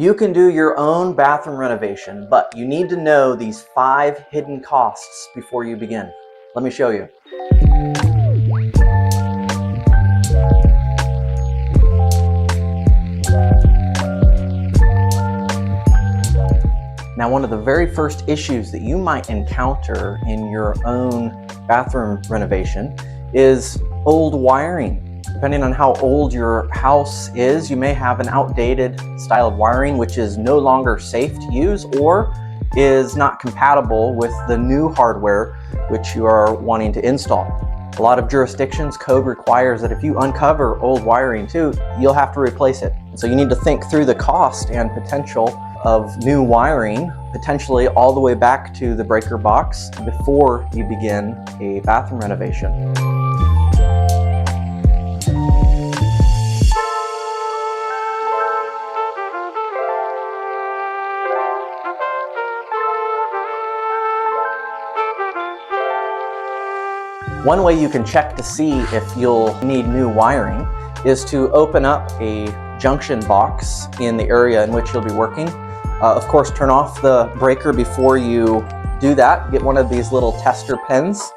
You can do your own bathroom renovation, but you need to know these 5 hidden costs before you begin. Let me show you. Now, one of the very first issues that you might encounter in your own bathroom renovation is old wiring. Depending on how old your house is, you may have an outdated style of wiring which is no longer safe to use or is not compatible with the new hardware which you are wanting to install. A lot of jurisdictions, code requires that if you uncover old wiring too, you'll have to replace it. So you need to think through the cost and potential of new wiring, potentially all the way back to the breaker box before you begin a bathroom renovation. One way you can check to see if you'll need new wiring is to open up a junction box in the area in which you'll be working. Of course, turn off the breaker before you do that. Get one of these little tester pens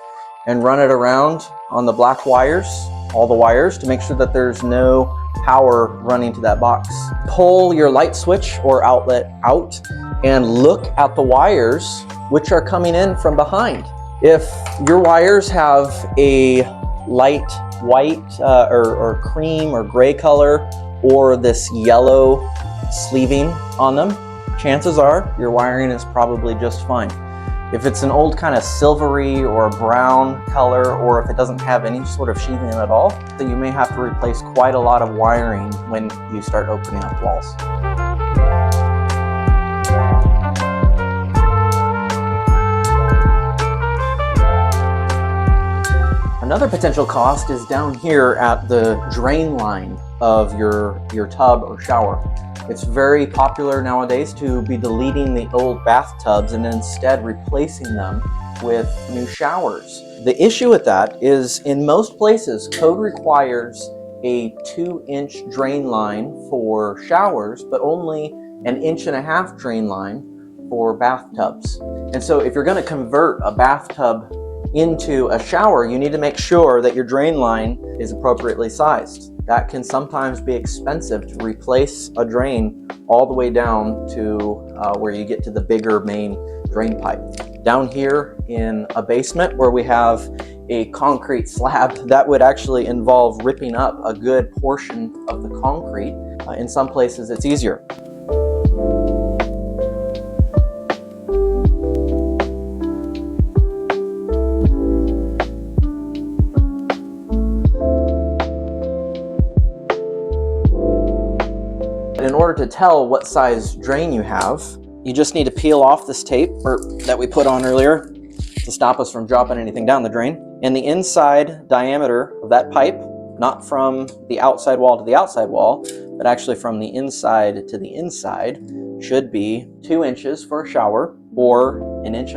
and run it around on the black wires, all the wires, to make sure that there's no power running to that box. Pull your light switch or outlet out and look at the wires which are coming in from behind. If your wires have a light white or cream or gray color or this yellow sleeving on them, chances are your wiring is probably just fine. If it's an old kind of silvery or brown color, or if it doesn't have any sort of sheathing at all, then you may have to replace quite a lot of wiring when you start opening up walls. Another potential cost is down here at the drain line of your tub or shower. It's very popular nowadays to be deleting the old bathtubs and instead replacing them with new showers. The issue with that is in most places, code requires a 2-inch drain line for showers, but only an 1.5 inch drain line for bathtubs. And so if you're going to convert a bathtub into a shower, you need to make sure that your drain line is appropriately sized. That can sometimes be expensive to replace a drain all the way down to where you get to the bigger main drain pipe. Down here in a basement where we have a concrete slab, that would actually involve ripping up a good portion of the concrete. In some places it's easier. In order to tell what size drain you have, you just need to peel off this tape that we put on earlier to stop us from dropping anything down the drain. And the inside diameter of that pipe, not from the outside wall to the outside wall, but actually from the inside to the inside, should be 2 inches for a shower or 1.5 inches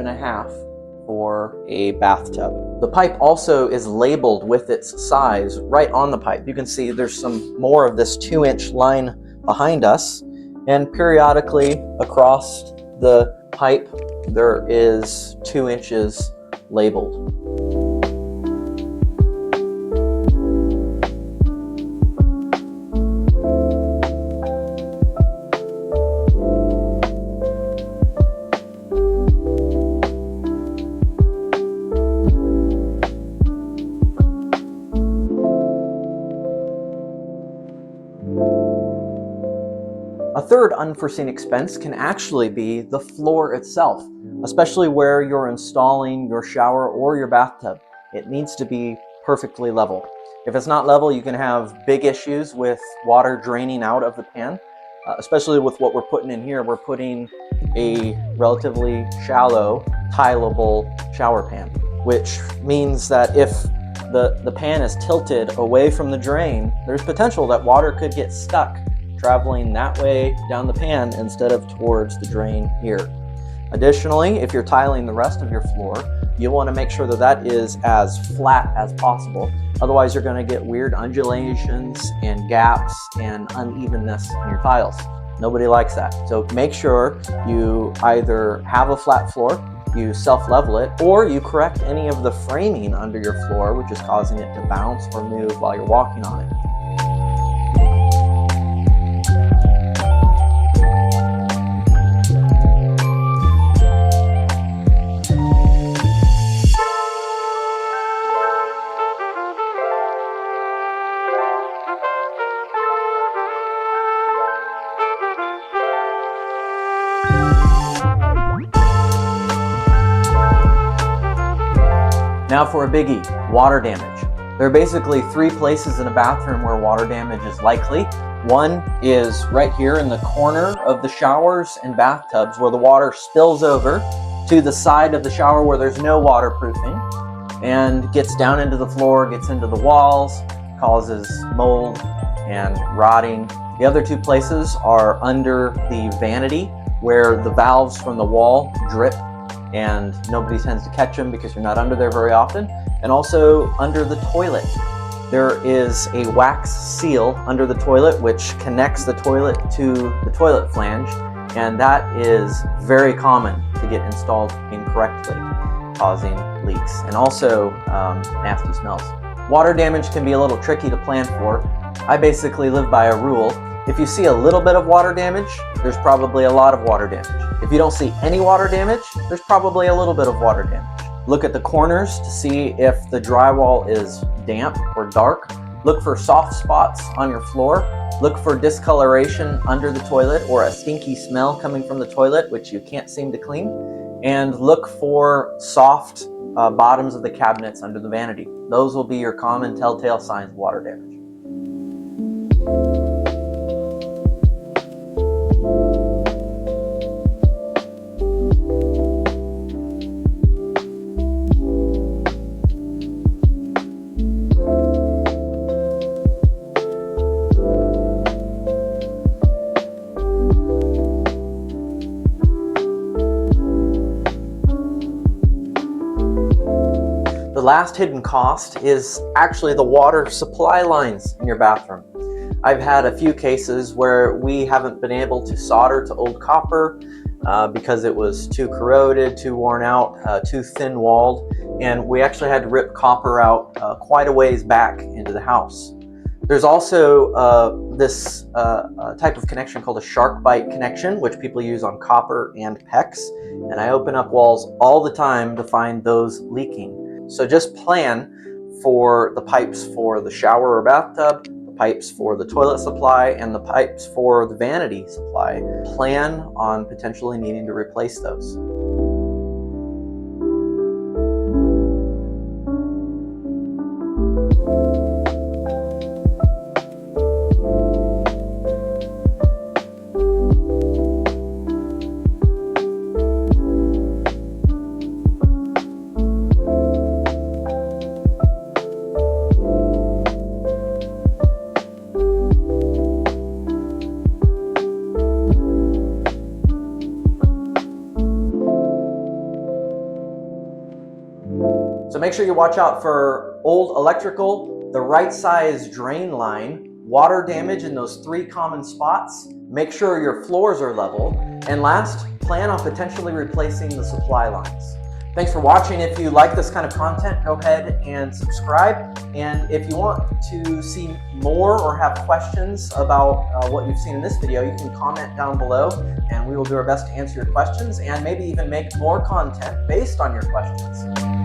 for a bathtub. The pipe also is labeled with its size right on the pipe. You can see there's some more of this 2-inch line behind us, and periodically across the pipe there is 2 inches labeled. A third unforeseen expense can actually be the floor itself, especially where you're installing your shower or your bathtub. It needs to be perfectly level. If it's not level, you can have big issues with water draining out of the pan, especially with what we're putting in here. We're putting a relatively shallow, tileable shower pan, which means that if the pan is tilted away from the drain, there's potential that water could get stuck traveling that way down the pan instead of towards the drain here. Additionally, if you're tiling the rest of your floor, you want to make sure that that is as flat as possible. Otherwise, you're going to get weird undulations and gaps and unevenness in your tiles. Nobody likes that. So make sure you either have a flat floor, you self-level it, or you correct any of the framing under your floor, which is causing it to bounce or move while you're walking on it. Now for a biggie, water damage. There are basically 3 places in a bathroom where water damage is likely. One is right here in the corner of the showers and bathtubs where the water spills over to the side of the shower where there's no waterproofing and gets down into the floor, gets into the walls, causes mold and rotting. The other 2 places are under the vanity where the valves from the wall drip and nobody tends to catch them because you're not under there very often, and also under the toilet. There is a wax seal under the toilet which connects the toilet to the toilet flange, and that is very common to get installed incorrectly, causing leaks and also nasty smells. Water damage can be a little tricky to plan for. I basically live by a rule. If you see a little bit of water damage, there's probably a lot of water damage. If you don't see any water damage, there's probably a little bit of water damage. Look at the corners to see if the drywall is damp or dark. Look for soft spots on your floor. Look for discoloration under the toilet or a stinky smell coming from the toilet, which you can't seem to clean. And look for soft bottoms of the cabinets under the vanity. Those will be your common telltale signs of water damage. The last hidden cost is actually the water supply lines in your bathroom. I've had a few cases where we haven't been able to solder to old copper because it was too corroded, too worn out, too thin-walled, and we actually had to rip copper out quite a ways back into the house. There's also this type of connection called a shark bite connection, which people use on copper and PEX, and I open up walls all the time to find those leaking. So just plan for the pipes for the shower or bathtub, the pipes for the toilet supply, and the pipes for the vanity supply. Plan on potentially needing to replace those. So make sure you watch out for old electrical, the right size drain line, water damage in those 3 common spots. Make sure your floors are level. And last, plan on potentially replacing the supply lines. Thanks for watching. If you like this kind of content, go ahead and subscribe. And if you want to see more or have questions about what you've seen in this video, you can comment down below and we will do our best to answer your questions and maybe even make more content based on your questions.